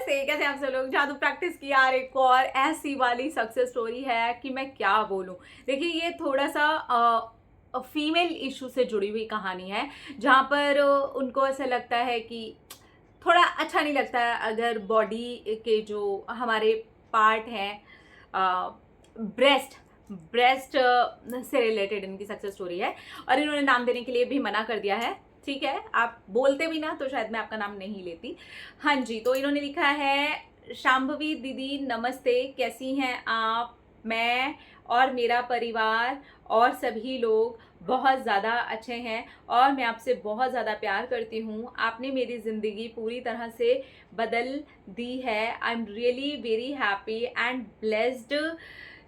कैसे आप सब लोग जादू प्रैक्टिस की यार एक और ऐसी वाली सक्सेस स्टोरी है कि मैं क्या बोलूं। देखिए ये थोड़ा सा फीमेल इशू से जुड़ी हुई कहानी है जहाँ पर उनको ऐसा लगता है कि थोड़ा अच्छा नहीं लगता है अगर बॉडी के जो हमारे पार्ट हैं, ब्रेस्ट ब्रेस्ट से रिलेटेड इनकी सक्सेस स्टोरी है और इन्होंने नाम देने के लिए भी मना कर दिया है। ठीक है, आप बोलते भी ना तो शायद मैं आपका नाम नहीं लेती। हाँ जी, तो इन्होंने लिखा है, शांभवी दीदी नमस्ते, कैसी हैं आप? मैं और मेरा परिवार और सभी लोग बहुत ज़्यादा अच्छे हैं और मैं आपसे बहुत ज़्यादा प्यार करती हूँ। आपने मेरी ज़िंदगी पूरी तरह से बदल दी है। I am really very happy and blessed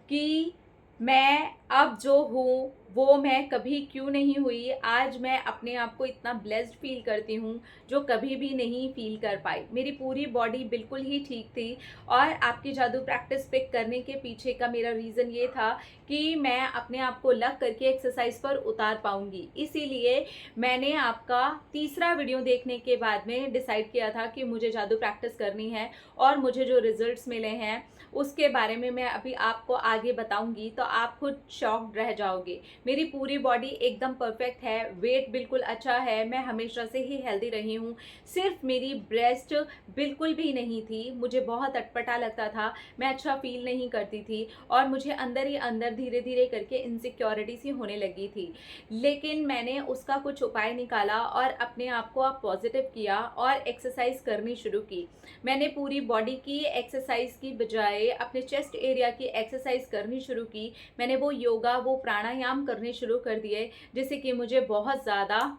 कि मैं अब जो हूँ वो मैं कभी क्यों नहीं हुई। आज मैं अपने आप को इतना ब्लेस्ड फील करती हूँ जो कभी भी नहीं फील कर पाई। मेरी पूरी बॉडी बिल्कुल ही ठीक थी और आपकी जादू प्रैक्टिस पिक करने के पीछे का मेरा रीज़न ये था कि मैं अपने आप को लग करके एक्सरसाइज पर उतार पाऊँगी। इसीलिए मैंने आपका तीसरा वीडियो देखने के बाद में डिसाइड किया था कि मुझे जादू प्रैक्टिस करनी है और मुझे जो रिजल्ट्स मिले हैं उसके बारे में मैं अभी आपको आगे बताऊंगी तो आप खुद शॉक्ड रह जाओगे। मेरी पूरी बॉडी एकदम परफेक्ट है, वेट बिल्कुल अच्छा है, मैं हमेशा से ही हेल्दी रही हूँ। सिर्फ मेरी ब्रेस्ट बिल्कुल भी नहीं थी, मुझे बहुत अटपटा लगता था, मैं अच्छा फील नहीं करती थी और मुझे अंदर ही अंदर धीरे धीरे करके इनसिक्योरिटी सी होने लगी थी। लेकिन मैंने उसका कुछ उपाय निकाला और अपने आप को पॉजिटिव किया और एक्सरसाइज करनी शुरू की। मैंने पूरी बॉडी की एक्सरसाइज की बजाय अपने चेस्ट एरिया की एक्सरसाइज करनी शुरू की। मैंने वो योगा वो प्राणायाम करने शुरू कर दिए जिससे कि मुझे बहुत ज़्यादा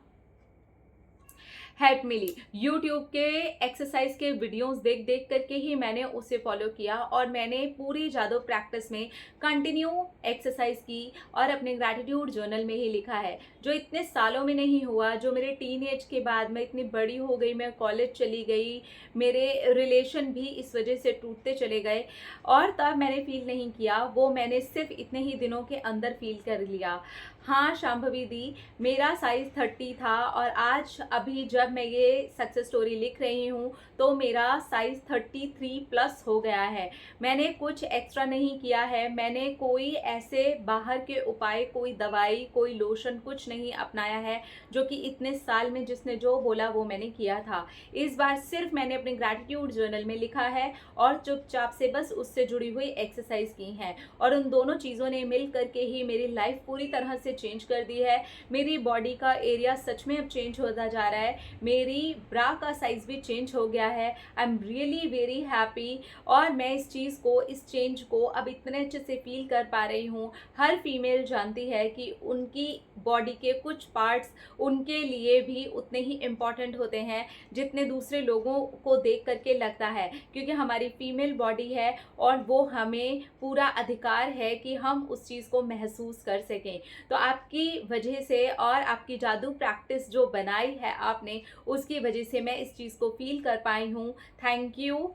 हेल्प मिली। यूट्यूब के एक्सरसाइज के वीडियोस देख देख करके ही मैंने उसे फॉलो किया और मैंने पूरी जादू प्रैक्टिस में कंटिन्यू एक्सरसाइज की और अपने ग्रैटिट्यूड जर्नल में ही लिखा है, जो इतने सालों में नहीं हुआ। जो मेरे टीन एज के बाद मैं इतनी बड़ी हो गई, मैं कॉलेज चली गई, मेरे रिलेशन भी इस वजह से टूटते चले गए और तब मैंने फील नहीं किया, वो मैंने सिर्फ इतने ही दिनों के अंदर फील कर लिया। हाँ शांभवी दी, मेरा साइज़ 30 था और आज अभी जब मैं ये सक्सेस स्टोरी लिख रही हूँ तो मेरा साइज़ 33 प्लस हो गया है। मैंने कुछ एक्स्ट्रा नहीं किया है, मैंने कोई ऐसे बाहर के उपाय, कोई दवाई, कोई लोशन कुछ नहीं अपनाया है जो कि इतने साल में जिसने जो बोला वो मैंने किया था। इस बार सिर्फ मैंने अपने ग्रैटिट्यूड जर्नल में लिखा है और चुपचाप से बस उससे जुड़ी हुई एक्सरसाइज की हैं और उन दोनों चीज़ों ने मिल करके ही मेरी लाइफ पूरी तरह से चेंज कर दी है। मेरी बॉडी का एरिया सच में अब चेंज होता जा रहा है, मेरी ब्रा का साइज भी चेंज हो गया है। I am really very happy और मैं इस चीज़ को, इस चेंज को अब इतने अच्छे से फील कर पा रही हूँ। हर फीमेल जानती है कि उनकी बॉडी के कुछ पार्ट्स उनके लिए भी उतने ही इम्पॉर्टेंट होते हैं जितने दूसरे लोगों को देख करके लगता है, क्योंकि हमारी फीमेल बॉडी है और वो हमें पूरा अधिकार है कि हम उस चीज़ को महसूस कर सकें। तो आपकी वजह से और आपकी जादू प्रैक्टिस जो बनाई है आपने, उसकी वजह से मैं इस चीज़ को फील कर पाई हूँ। Thank you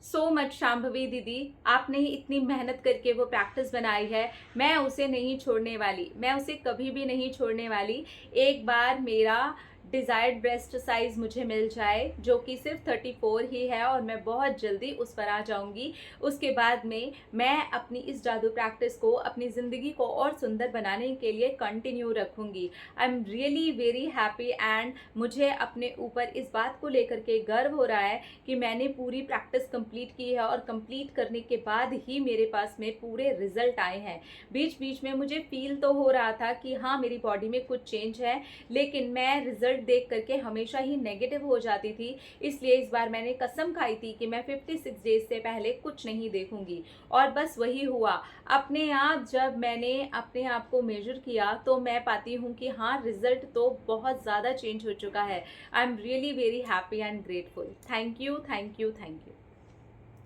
so much Shambhavi दीदी, आपने ही इतनी मेहनत करके वो प्रैक्टिस बनाई है, मैं उसे नहीं छोड़ने वाली, मैं उसे कभी भी नहीं छोड़ने वाली। एक बार मेरा डिज़ायर्ड ब्रेस्ट साइज़ मुझे मिल जाए जो कि सिर्फ 34 ही है और मैं बहुत जल्दी उस पर आ जाऊंगी। उसके बाद में मैं अपनी इस जादू प्रैक्टिस को, अपनी ज़िंदगी को और सुंदर बनाने के लिए कंटिन्यू रखूंगी। I am really very happy and मुझे अपने ऊपर इस बात को लेकर के गर्व हो रहा है कि मैंने पूरी प्रैक्टिस कंप्लीट की है और कंप्लीट करने के बाद ही मेरे पास में पूरे रिजल्ट आए हैं। बीच बीच में मुझे फील तो हो रहा था कि हाँ मेरी बॉडी में कुछ चेंज है, लेकिन मैं रिजल्ट देख करके हमेशा ही नेगेटिव हो जाती थी। इसलिए इस बार मैंने कसम खाई थी कि मैं 56 डेज से पहले कुछ नहीं देखूंगी और बस वही हुआ। अपने आप जब मैंने अपने आप को मेजर किया तो मैं पाती हूँ कि हाँ रिजल्ट तो बहुत ज़्यादा चेंज हो चुका है। I am really very happy and grateful. Thank you thank you thank you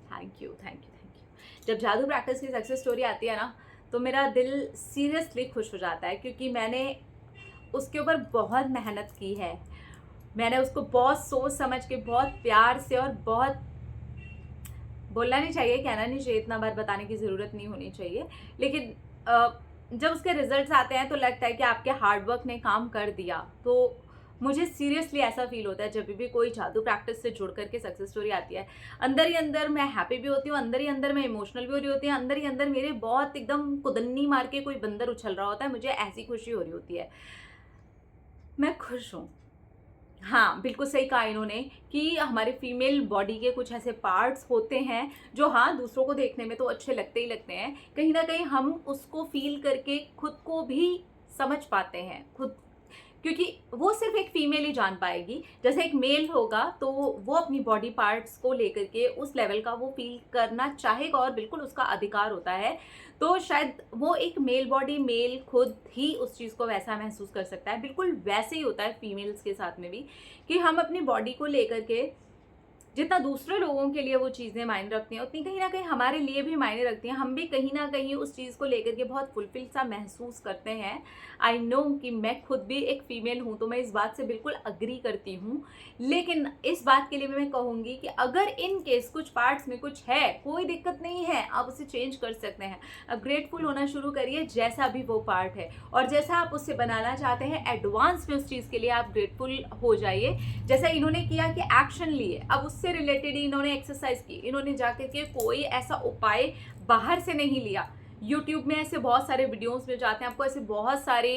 thank you thank you thank you. जब जादू प्रैक्टिस की सक्सेस स्टोरी आती है ना तो मेरा दिल सीरियसली खुश हो जाता है, क्योंकि मैंने उसके ऊपर बहुत मेहनत की है। मैंने उसको बहुत सोच समझ के, बहुत प्यार से, और बहुत बोलना नहीं चाहिए, कहना नहीं चाहिए, इतना बार बताने की ज़रूरत नहीं होनी चाहिए, लेकिन जब उसके रिजल्ट्स आते हैं तो लगता है कि आपके हार्डवर्क ने काम कर दिया। तो मुझे सीरियसली ऐसा फील होता है जब भी कोई जादू प्रैक्टिस से जुड़ करके सक्सेस स्टोरी आती है, अंदर ही अंदर मैं हैप्पी भी होती हूँ, अंदर ही अंदर मैं इमोशनल भी हो रही होती है, अंदर ही अंदर मेरे बहुत एकदम कुदन्नी मार के कोई बंदर उछल रहा होता है, मुझे ऐसी खुशी हो रही होती है। मैं खुश हूँ। हाँ, बिल्कुल सही कहा इन्होंने कि हमारे फीमेल बॉडी के कुछ ऐसे पार्ट्स होते हैं जो हाँ, दूसरों को देखने में तो अच्छे लगते ही लगते हैं। कहीं न कहीं हम उसको फ़ील करके खुद को भी समझ पाते हैं। खुद क्योंकि वो सिर्फ़ एक फ़ीमेल ही जान पाएगी। जैसे एक मेल होगा तो वो अपनी बॉडी पार्ट्स को लेकर के उस लेवल का वो फ़ील करना चाहेगा और बिल्कुल उसका अधिकार होता है। तो शायद वो एक मेल बॉडी मेल खुद ही उस चीज़ को वैसा महसूस कर सकता है। बिल्कुल वैसे ही होता है फ़ीमेल्स के साथ में भी कि हम अपनी बॉडी को लेकर के जितना दूसरे लोगों के लिए वो चीज़ें मायने रखती हैं, उतनी कहीं न कहीं हमारे लिए भी मायने रखती हैं। हम भी कहीं न कहीं उस चीज़ को लेकर के बहुत फुलफ़िल सा महसूस करते हैं। आई नो कि मैं खुद भी एक फ़ीमेल हूँ, तो मैं इस बात से बिल्कुल एग्री करती हूँ। लेकिन इस बात के लिए भी मैं कहूँगी कि अगर इन केस कुछ पार्ट्स में कुछ है, कोई दिक्कत नहीं है, आप उसे चेंज कर सकते हैं। अब ग्रेटफुल होना शुरू करिए जैसा भी वो पार्ट है और जैसा आप उससे बनाना चाहते हैं, एडवांस में उस चीज़ के लिए आप ग्रेटफुल हो जाइए। जैसा इन्होंने किया कि एक्शन लिए, अब उससे रिलेटेड ही इन्होंने एक्सरसाइज की, इन्होंने जाकर के कोई ऐसा उपाय बाहर से नहीं लिया। यूट्यूब में ऐसे बहुत सारे वीडियोस मिल जाते हैं, आपको ऐसे बहुत सारे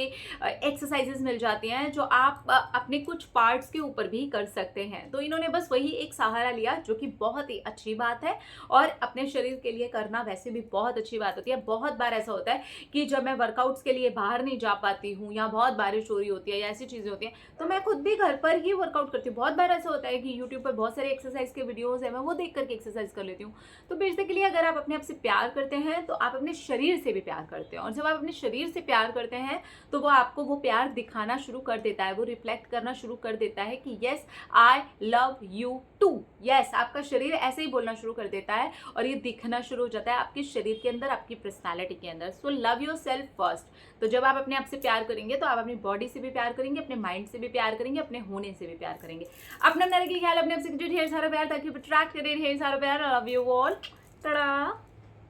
एक्सरसाइजेज मिल जाती हैं जो आप अपने कुछ पार्ट्स के ऊपर भी कर सकते हैं। तो इन्होंने बस वही एक सहारा लिया, जो कि बहुत ही अच्छी बात है और अपने शरीर के लिए करना वैसे भी बहुत अच्छी बात होती है। बहुत बार ऐसा होता है कि जब मैं वर्कआउट्स के लिए बाहर नहीं जा पाती हूँ या बहुत बारिश हो रही होती है या ऐसी चीज़ें होती हैं, तो मैं खुद भी घर पर ही वर्कआउट करती हूँ। बहुत बार ऐसा होता है कि यूट्यूब पर बहुत सारे एक्सरसाइज के वीडियोस हैं, मैं वो देख करके एक्सरसाइज कर लेती हूँ। तो बेसिकली अगर आप अपने आप से प्यार करते हैं तो आप अपने शरीर से भी प्यार करते हैं, और जब आप अपने शरीर से प्यार करते हैं तो वो आपको वो प्यार दिखाना शुरू कर देता है, वो रिफ्लेक्ट करना शुरू कर देता है कि yes I love you too. Yes, आपका शरीर ऐसे ही बोलना शुरू कर देता है और ये दिखना शुरू हो जाता है आपके शरीर के अंदर, आपकी पर्सनैलिटी के अंदर। So love your self first. तो जब आप अपने आप से प्यार करेंगे तो आप अपनी बॉडी से भी प्यार करेंगे, अपने माइंड से भी प्यार करेंगे, अपने होने से भी प्यार करेंगे। अपना ख्याल, अपने आप से ढेर सारा प्यार, ताकि अट्रैक्ट करें ढेर सारा प्यार। Love you all. टड़ा।